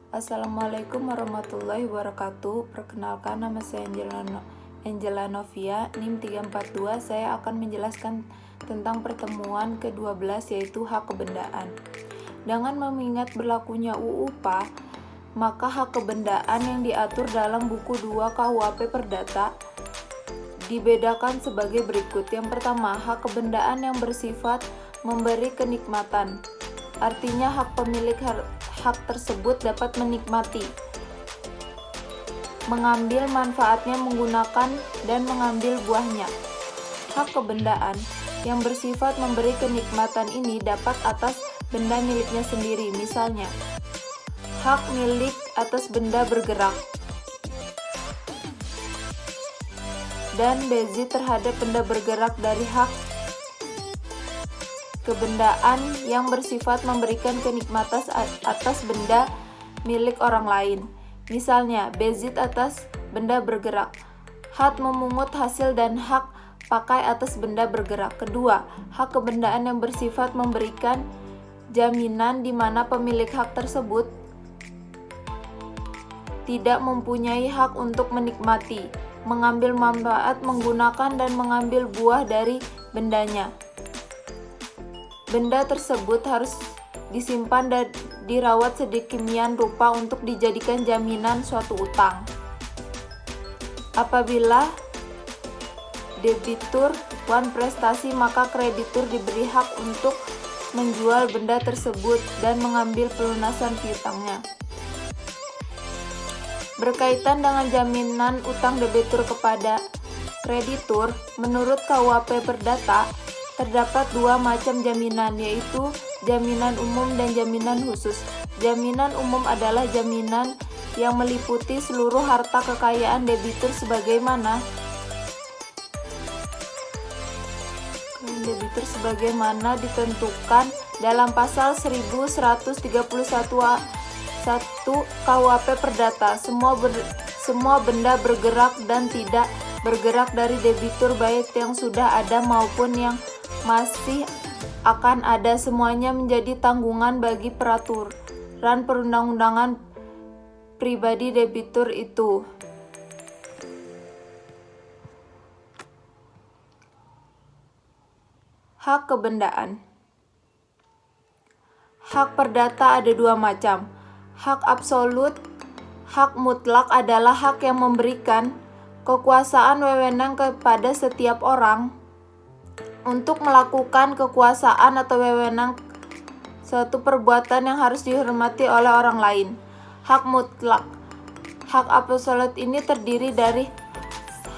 Assalamualaikum warahmatullahi wabarakatuh. Perkenalkan, nama saya Angela Novia, NIM 342. Saya akan menjelaskan tentang pertemuan ke-12, yaitu hak kebendaan. Dengan mengingat berlakunya UU PA, maka hak kebendaan yang diatur dalam buku 2 KUHP Perdata dibedakan sebagai berikut. Yang pertama, hak kebendaan yang bersifat memberi kenikmatan. Artinya hak pemilik hak tersebut dapat menikmati, mengambil manfaatnya, menggunakan, dan mengambil buahnya. Hak kebendaan yang bersifat memberi kenikmatan ini dapat atas benda miliknya sendiri, misalnya hak milik atas benda bergerak dan bezit terhadap benda bergerak dari hak kebendaan yang bersifat memberikan kenikmatan atas benda milik orang lain. Misalnya, bezit atas benda bergerak, hak memungut hasil dan hak pakai atas benda bergerak. Kedua, hak kebendaan yang bersifat memberikan jaminan di mana pemilik hak tersebut tidak mempunyai hak untuk menikmati, mengambil manfaat, menggunakan, dan mengambil buah dari bendanya. Benda tersebut harus disimpan dan dirawat sedemikian rupa untuk dijadikan jaminan suatu utang. Apabila debitur prestasi, maka kreditur diberi hak untuk menjual benda tersebut dan mengambil pelunasan piutangnya. Berkaitan dengan jaminan utang debitur kepada kreditur, menurut KUHP Perdata, terdapat dua macam jaminan, yaitu jaminan umum dan jaminan khusus. Jaminan umum adalah jaminan yang meliputi seluruh harta kekayaan debitur sebagaimana ditentukan dalam pasal 1131 KUHP Perdata. Semua benda bergerak dan tidak bergerak dari debitur, baik yang sudah ada maupun yang masih akan ada, semuanya menjadi tanggungan bagi peraturan perundang-undangan pribadi debitur itu. Hak kebendaan. Hak perdata ada dua macam. Hak absolut. Hak mutlak adalah hak yang memberikan kekuasaan wewenang kepada setiap orang untuk melakukan kekuasaan atau wewenang suatu perbuatan yang harus dihormati oleh orang lain. Hak mutlak. Hak absolut ini terdiri dari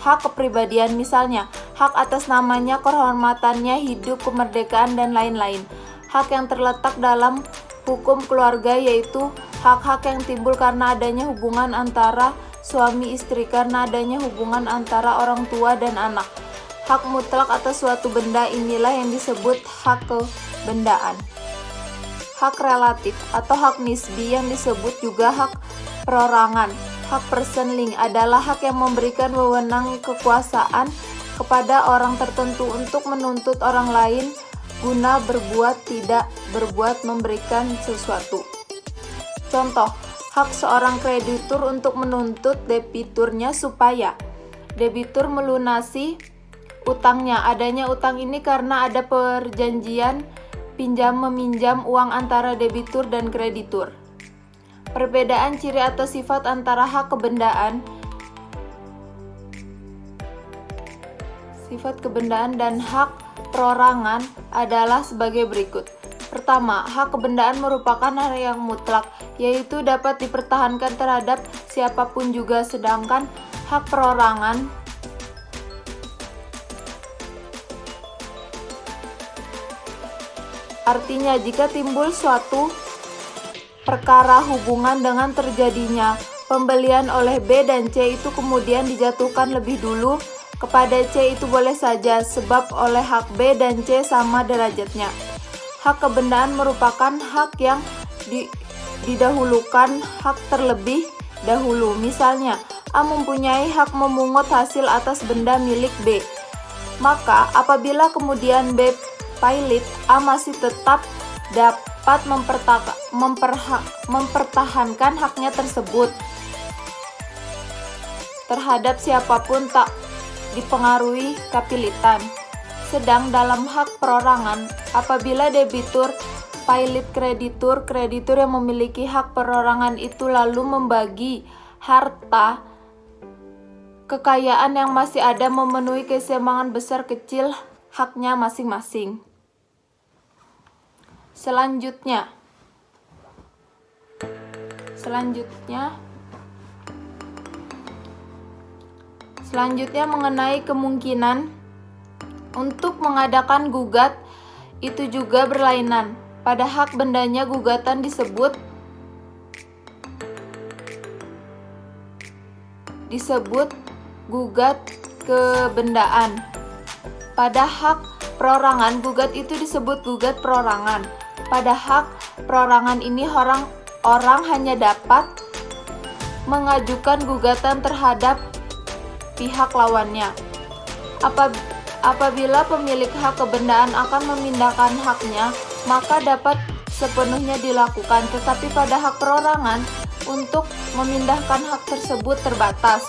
hak kepribadian, misalnya hak atas namanya, kehormatannya, hidup, kemerdekaan, dan lain-lain. Hak yang terletak dalam hukum keluarga, yaitu hak-hak yang timbul karena adanya hubungan antara suami istri, karena adanya hubungan antara orang tua dan anak. Hak mutlak atas suatu benda inilah yang disebut hak kebendaan. Hak relatif atau hak nisbi yang disebut juga hak perorangan. Hak personling adalah hak yang memberikan wewenang kekuasaan kepada orang tertentu untuk menuntut orang lain guna berbuat, tidak berbuat, memberikan sesuatu. Contoh, hak seorang kreditur untuk menuntut debiturnya supaya debitur melunasi utangnya. Adanya utang ini karena ada perjanjian pinjam-meminjam uang antara debitur dan kreditur. Perbedaan ciri atau sifat antara hak kebendaan, dan hak perorangan adalah sebagai berikut. Pertama, hak kebendaan merupakan hak yang mutlak, yaitu dapat dipertahankan terhadap siapapun juga, sedangkan hak perorangan artinya jika timbul suatu perkara hubungan dengan terjadinya pembelian oleh B dan C, itu kemudian dijatuhkan lebih dulu kepada C, itu boleh saja sebab oleh hak B dan C sama derajatnya. Hak kebendaan merupakan hak yang didahulukan hak terlebih dahulu. Misalnya, A mempunyai hak memungut hasil atas benda milik B. Maka apabila kemudian B Pilot A masih tetap dapat mempertahankan haknya tersebut terhadap siapapun tak dipengaruhi kapilitan. Sedang dalam hak perorangan, apabila debitur, pilot kreditur yang memiliki hak perorangan itu lalu membagi harta kekayaan yang masih ada memenuhi keseimbangan besar kecil haknya masing-masing. Selanjutnya mengenai kemungkinan untuk mengadakan gugat itu juga berlainan. Pada hak bendanya gugatan disebut gugat kebendaan. Pada hak perorangan gugat itu disebut gugat perorangan. Pada hak perorangan ini orang hanya dapat mengajukan gugatan terhadap pihak lawannya. Apabila pemilik hak kebendaan akan memindahkan haknya, maka dapat sepenuhnya dilakukan. Tetapi pada hak perorangan, untuk memindahkan hak tersebut terbatas.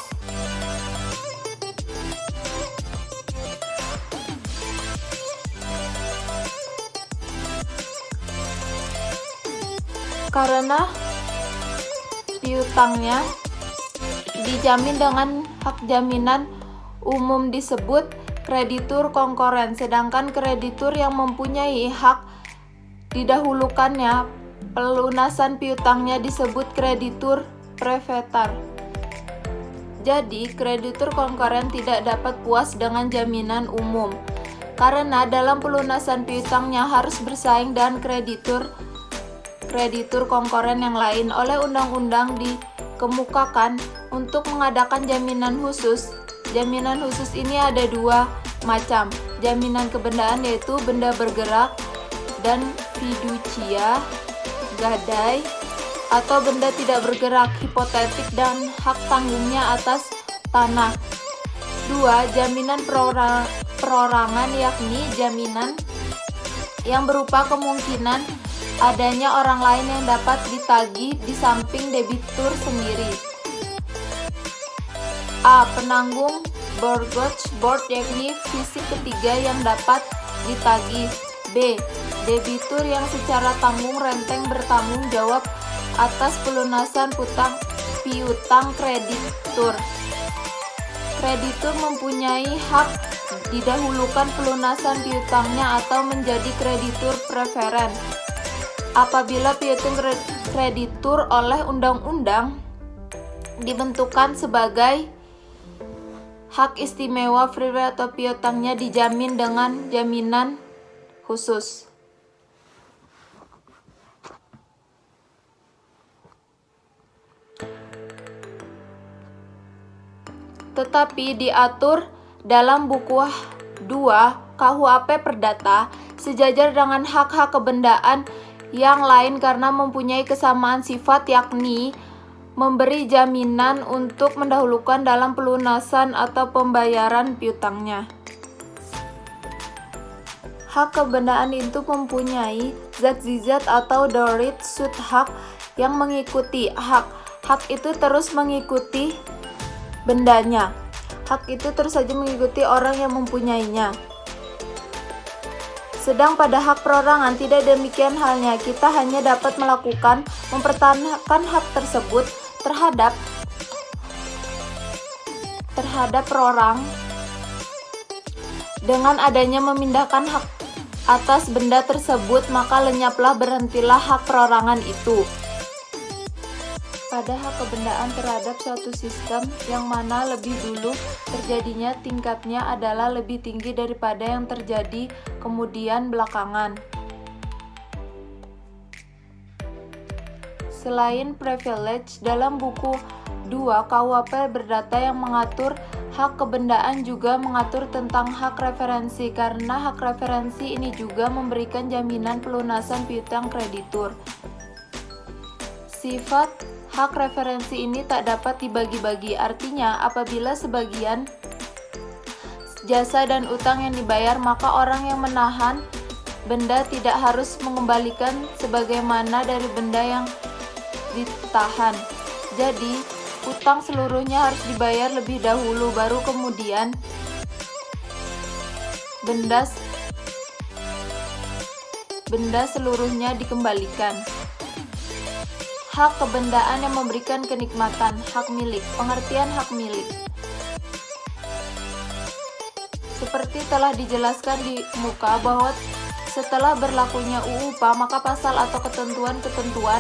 Karena piutangnya dijamin dengan hak jaminan umum disebut kreditur konkoren, sedangkan kreditur yang mempunyai hak didahulukannya pelunasan piutangnya disebut kreditur preferensial. Jadi, kreditur konkoren tidak dapat puas dengan jaminan umum, karena dalam pelunasan piutangnya harus bersaing dengan kreditur konkoren yang lain. Oleh undang-undang dikemukakan untuk mengadakan jaminan khusus. Jaminan khusus ini ada dua macam. Jaminan kebendaan yaitu benda bergerak dan fiducia, gadai, atau benda tidak bergerak, hipotetik, dan hak tanggungnya atas tanah. 2. Jaminan perorangan, yakni jaminan yang berupa kemungkinan adanya orang lain yang dapat ditagih di samping debitur sendiri. A. Penanggung mortgage board, yakni fisik ketiga yang dapat ditagih. B. Debitur yang secara tanggung renteng bertanggung jawab atas pelunasan piutang kreditur. Kreditur mempunyai hak didahulukan pelunasan piutangnya atau menjadi kreditur preferen. Apabila piutang kreditur oleh undang-undang dibentukkan sebagai hak istimewa privilege atau piutangnya dijamin dengan jaminan khusus. Tetapi diatur dalam buku 2 KUHP Perdata sejajar dengan hak-hak kebendaan yang lain karena mempunyai kesamaan sifat, yakni memberi jaminan untuk mendahulukan dalam pelunasan atau pembayaran piutangnya. Hak kebendaan itu mempunyai zat atau dorit sud hak yang mengikuti hak itu terus mengikuti bendanya. Hak itu terus saja mengikuti orang yang mempunyainya. Sedang pada hak perorangan tidak demikian halnya. Kita hanya dapat mempertahankan hak tersebut terhadap perorang dengan adanya memindahkan hak atas benda tersebut, maka lenyaplah berhentilah hak perorangan itu. Pada hak kebendaan terhadap suatu sistem yang mana lebih dulu terjadinya tingkatnya adalah lebih tinggi daripada yang terjadi kemudian belakangan. Selain privilege, dalam buku 2 KUHP Perdata yang mengatur hak kebendaan juga mengatur tentang hak referensi, karena hak referensi ini juga memberikan jaminan pelunasan piutang kreditur. Sifat hak referensi ini tak dapat dibagi-bagi, artinya apabila sebagian jasa dan utang yang dibayar, maka orang yang menahan Benda tidak harus mengembalikan sebagaimana dari benda yang ditahan. Jadi, utang seluruhnya harus dibayar lebih dahulu, baru kemudian benda seluruhnya dikembalikan. Hak kebendaan yang memberikan kenikmatan, hak milik. Pengertian hak milik. Seperti telah dijelaskan di muka bahwa setelah berlakunya UU UPA, maka pasal atau ketentuan-ketentuan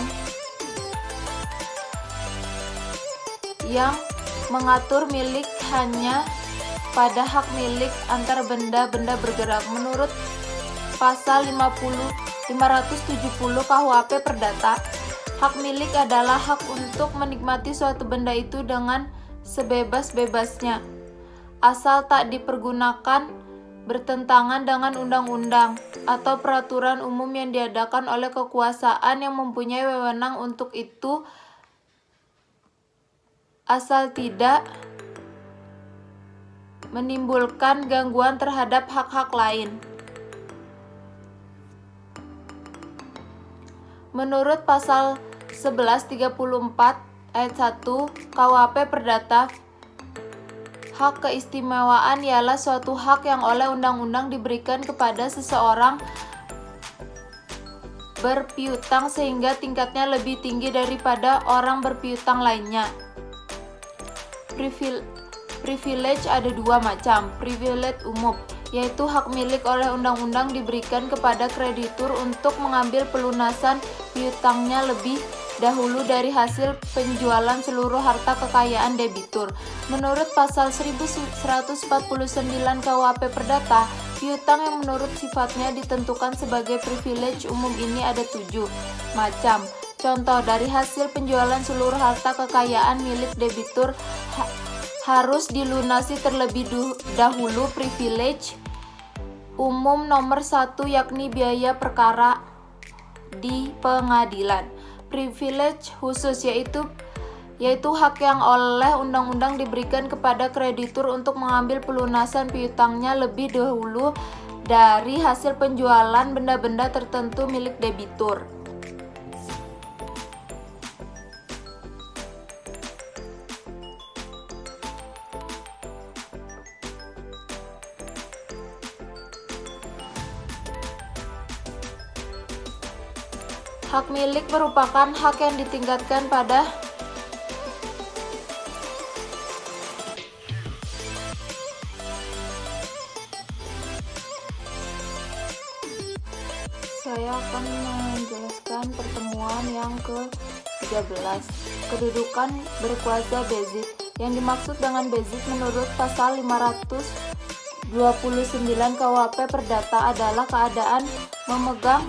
yang mengatur milik hanya pada hak milik antar benda-benda bergerak. Menurut pasal 570 KUHP Perdata, hak milik adalah hak untuk menikmati suatu benda itu dengan sebebas-bebasnya, asal tak dipergunakan bertentangan dengan undang-undang atau peraturan umum yang diadakan oleh kekuasaan yang mempunyai wewenang untuk itu, asal tidak menimbulkan gangguan terhadap hak-hak lain. Menurut pasal 1134 ayat 1 KUHP Perdata, hak keistimewaan ialah suatu hak yang oleh undang-undang diberikan kepada seseorang berpiutang sehingga tingkatnya lebih tinggi daripada orang berpiutang lainnya. Privilege ada dua macam. Privilege umum, yaitu hak milik oleh undang-undang diberikan kepada kreditur untuk mengambil pelunasan piutangnya lebih dahulu dari hasil penjualan seluruh harta kekayaan debitur. Menurut pasal 1149 KUHP Perdata, piutang yang menurut sifatnya ditentukan sebagai privilege umum ini ada 7 macam. Contoh, dari hasil penjualan seluruh harta kekayaan milik debitur harus dilunasi terlebih dahulu privilege umum nomor 1, yakni biaya perkara di pengadilan. Privilege khusus yaitu hak yang oleh undang-undang diberikan kepada kreditur untuk mengambil pelunasan piutangnya lebih dahulu dari hasil penjualan benda-benda tertentu milik debitur. Hak milik merupakan hak yang ditingkatkan pada Saya akan menjelaskan pertemuan yang ke-13, kedudukan berkuasa Bezit. Yang dimaksud dengan Bezit menurut pasal 529 KUHP Perdata adalah keadaan memegang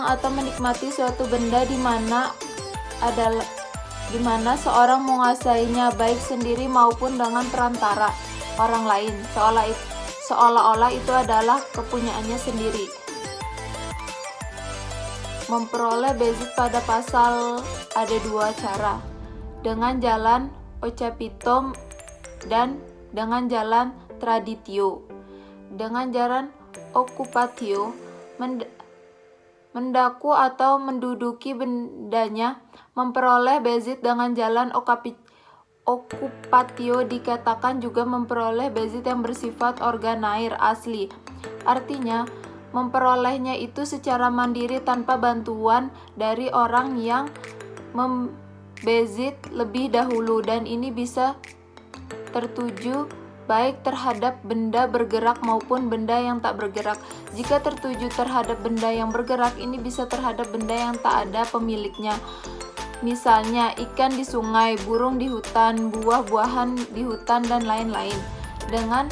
atau menikmati suatu benda di mana seorang menguasainya baik sendiri maupun dengan perantara orang lain, seolah-olah itu adalah kepunyaannya sendiri. Memperoleh Bezit pada pasal ada 2 cara, dengan jalan Ocapito dan dengan jalan Traditio. Dengan jalan Occupatio, mendaku atau menduduki bendanya. Memperoleh Bezit dengan jalan Occupatio dikatakan juga memperoleh Bezit yang bersifat organair asli. Artinya, memperolehnya itu secara mandiri tanpa bantuan dari orang yang membezit lebih dahulu, dan ini bisa tertuju baik terhadap benda bergerak maupun benda yang tak bergerak. Jika tertuju terhadap benda yang bergerak, ini bisa terhadap benda yang tak ada pemiliknya. Misalnya, ikan di sungai, burung di hutan, buah-buahan di hutan, dan lain-lain. Dengan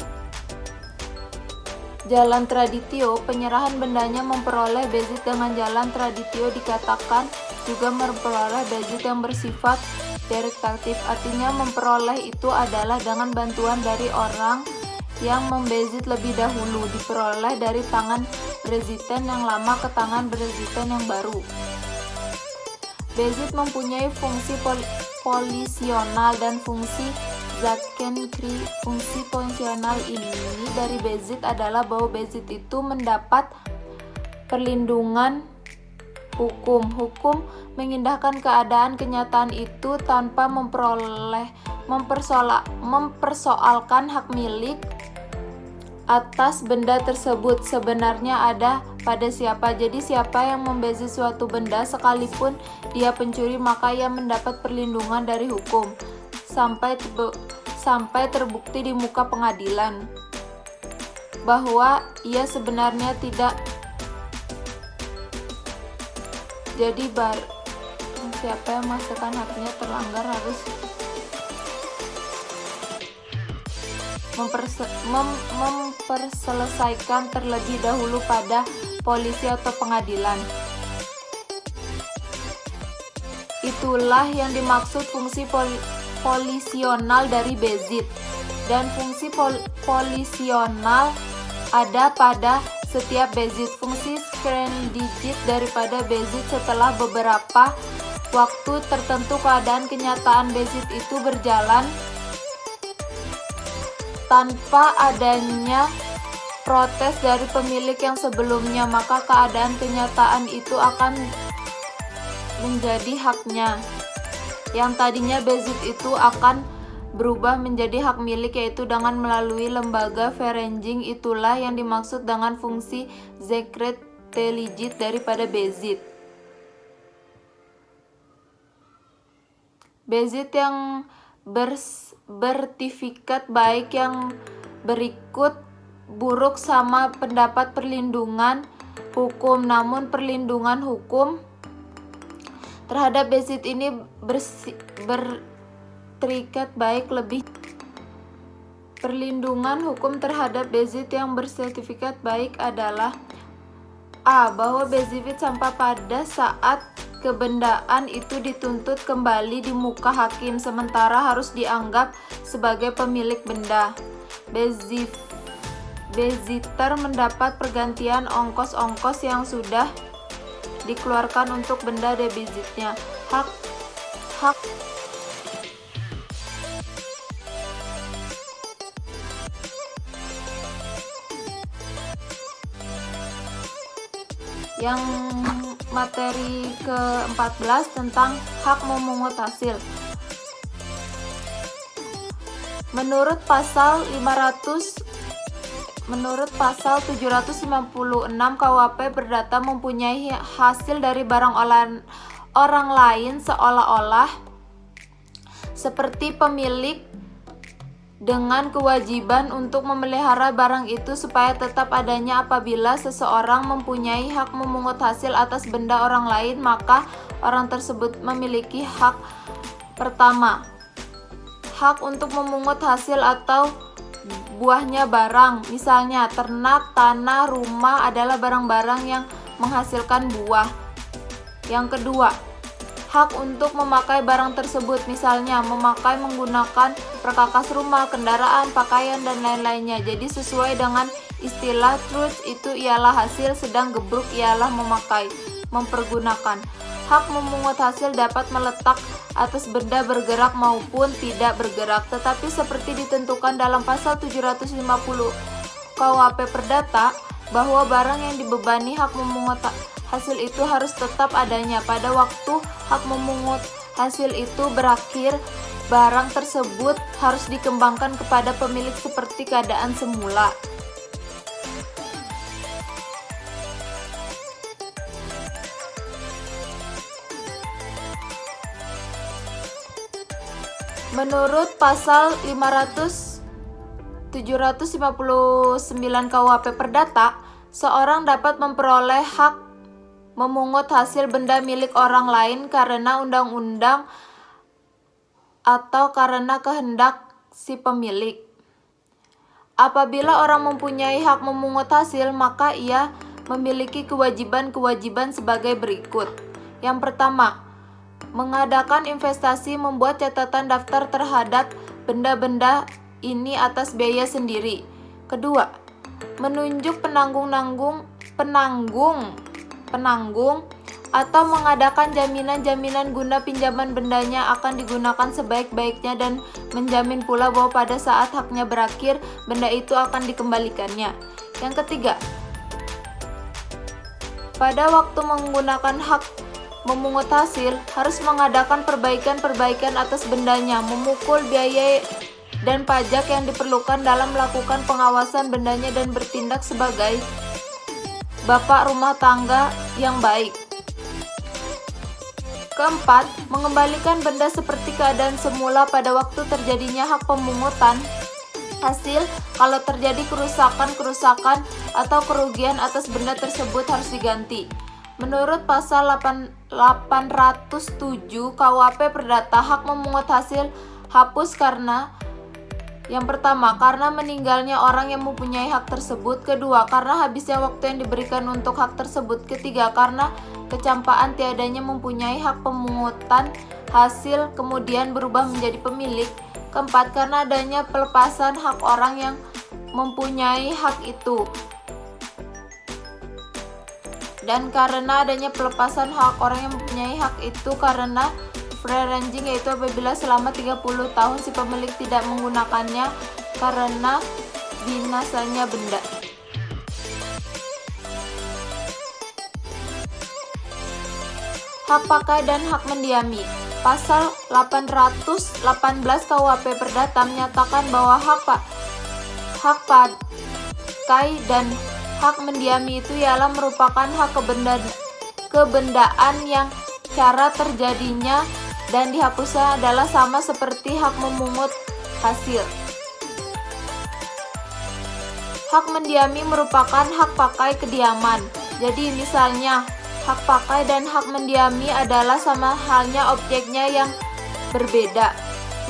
jalan Traditio, penyerahan bendanya memperoleh Bezit dengan jalan Traditio dikatakan juga memperoleh Bezit yang bersifat direktif. Artinya memperoleh itu adalah dengan bantuan dari orang yang membezit lebih dahulu, diperoleh dari tangan Breziten yang lama ke tangan Breziten yang baru. Bezit mempunyai fungsi polisional dan fungsi Zachenkri. Fungsi fungsional ini dari Bezit adalah bahwa Bezit itu mendapat perlindungan hukum. Hukum mengindahkan keadaan kenyataan itu tanpa mempersoalkan hak milik atas benda tersebut sebenarnya ada pada siapa. Jadi siapa yang membezit suatu benda sekalipun dia pencuri, maka ia mendapat perlindungan dari hukum sampai terbukti di muka pengadilan bahwa ia sebenarnya tidak. Jadi siapa yang merasakan haknya terlanggar harus memperselesaikan terlebih dahulu pada polisi atau pengadilan. Itulah yang dimaksud fungsi polisional dari Bezit. Dan fungsi polisional ada pada setiap Bezit. Fungsi screendigit daripada Bezit setelah beberapa waktu tertentu keadaan kenyataan Bezit itu berjalan tanpa adanya protes dari pemilik yang sebelumnya, maka keadaan kenyataan itu akan menjadi haknya. Yang tadinya Bezit itu akan berubah menjadi hak milik, yaitu dengan melalui lembaga Ferencing. Itulah yang dimaksud dengan fungsi Secret-Teligit daripada Bezit. Bezit yang bertifikat baik yang berikut buruk sama pendapat perlindungan hukum, namun perlindungan hukum terhadap Bezit ini bertifikat baik lebih. Perlindungan hukum terhadap Bezit yang bersertifikat baik adalah A. Bahwa Bezit sampai pada saat kebendaan itu dituntut kembali di muka hakim, sementara harus dianggap sebagai pemilik benda. Beziter mendapat pergantian ongkos-ongkos yang sudah dikeluarkan untuk benda debizitnya. Hak yang materi ke-14 tentang hak memungut hasil. Menurut pasal 756 KUHP, perdata mempunyai hasil dari barang orang lain seolah-olah seperti pemilik, dengan kewajiban untuk memelihara barang itu supaya tetap adanya. Apabila seseorang mempunyai hak memungut hasil atas benda orang lain, maka orang tersebut memiliki hak pertama, hak untuk memungut hasil atau buahnya barang. Misalnya ternak, tanah, rumah adalah barang-barang yang menghasilkan buah. Yang kedua, hak untuk memakai barang tersebut, misalnya menggunakan perkakas rumah, kendaraan, pakaian, dan lain-lainnya. Jadi sesuai dengan istilah truth itu ialah hasil, sedang gebruk ialah memakai, mempergunakan. Hak memungut hasil dapat meletak atas benda bergerak maupun tidak bergerak, tetapi seperti ditentukan dalam pasal 750 KUHP Perdata, bahwa barang yang dibebani hak memungut hasil itu harus tetap adanya. Pada waktu hak memungut hasil itu berakhir, barang tersebut harus dikembangkan kepada pemilik seperti keadaan semula. Menurut pasal 759 KUHP Perdata, seorang dapat memperoleh hak memungut hasil benda milik orang lain karena undang-undang atau karena kehendak si pemilik. Apabila orang mempunyai hak memungut hasil, maka ia memiliki kewajiban-kewajiban sebagai berikut. Yang pertama, mengadakan investasi, membuat catatan daftar terhadap benda-benda ini atas biaya sendiri. Kedua, menunjuk penanggung atau mengadakan jaminan-jaminan guna pinjaman bendanya akan digunakan sebaik-baiknya dan menjamin pula bahwa pada saat haknya berakhir, benda itu akan dikembalikannya. Yang ketiga, pada waktu menggunakan hak memungut hasil, harus mengadakan perbaikan-perbaikan atas bendanya, memukul biaya dan pajak yang diperlukan dalam melakukan pengawasan bendanya dan bertindak sebagai bapak rumah tangga yang baik. Keempat, mengembalikan benda seperti keadaan semula pada waktu terjadinya hak pemungutan hasil. Kalau terjadi kerusakan atau kerugian atas benda tersebut harus diganti. Menurut pasal 807 KUHP Perdata, hak memungut hasil hapus karena yang pertama, karena meninggalnya orang yang mempunyai hak tersebut. Kedua, karena habisnya waktu yang diberikan untuk hak tersebut. Ketiga, karena kecampaan tiadanya mempunyai hak pemungutan hasil kemudian berubah menjadi pemilik. Keempat, karena adanya pelepasan hak orang yang mempunyai hak itu. Dan karena adanya pelepasan hak orang yang mempunyai hak itu karena free ranging, yaitu apabila selama 30 tahun si pemilik tidak menggunakannya karena binasanya benda. Hak pakai dan hak mendiami. Pasal 818 KUHP Perdata menyatakan bahwa hak pakai dan hak mendiami itu ialah merupakan hak kebendaan yang cara terjadinya dan dihapusnya adalah sama seperti hak memungut hasil. Hak mendiami merupakan hak pakai kediaman. Jadi misalnya hak pakai dan hak mendiami adalah sama halnya objeknya yang berbeda.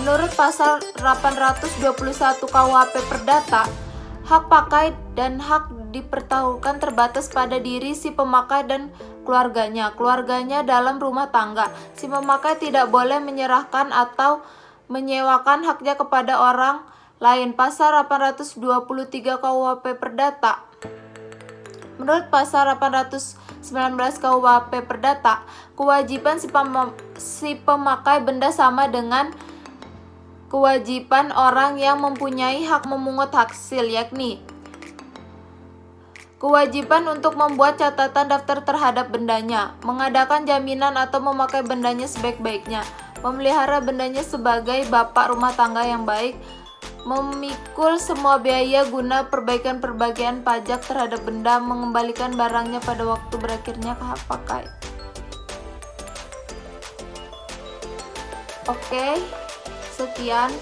Menurut pasal 821 KUHP Perdata, hak pakai dan hak dipertaruhkan terbatas pada diri si pemakai dan keluarganya dalam rumah tangga. Si pemakai tidak boleh menyerahkan atau menyewakan haknya kepada orang lain. Pasal 823 KUHP Perdata. Menurut pasal 819 KUHP Perdata, kewajiban si pemakai benda sama dengan kewajiban orang yang mempunyai hak memungut hasil, yakni kewajiban untuk membuat catatan daftar terhadap bendanya, mengadakan jaminan atau memakai bendanya sebaik-baiknya, memelihara bendanya sebagai bapak rumah tangga yang baik, memikul semua biaya guna perbaikan pajak terhadap benda, mengembalikan barangnya pada waktu berakhirnya hak pakai. Oke, sekian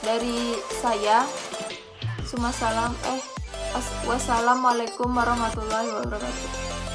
dari saya. Wassalamualaikum warahmatullahi wabarakatuh.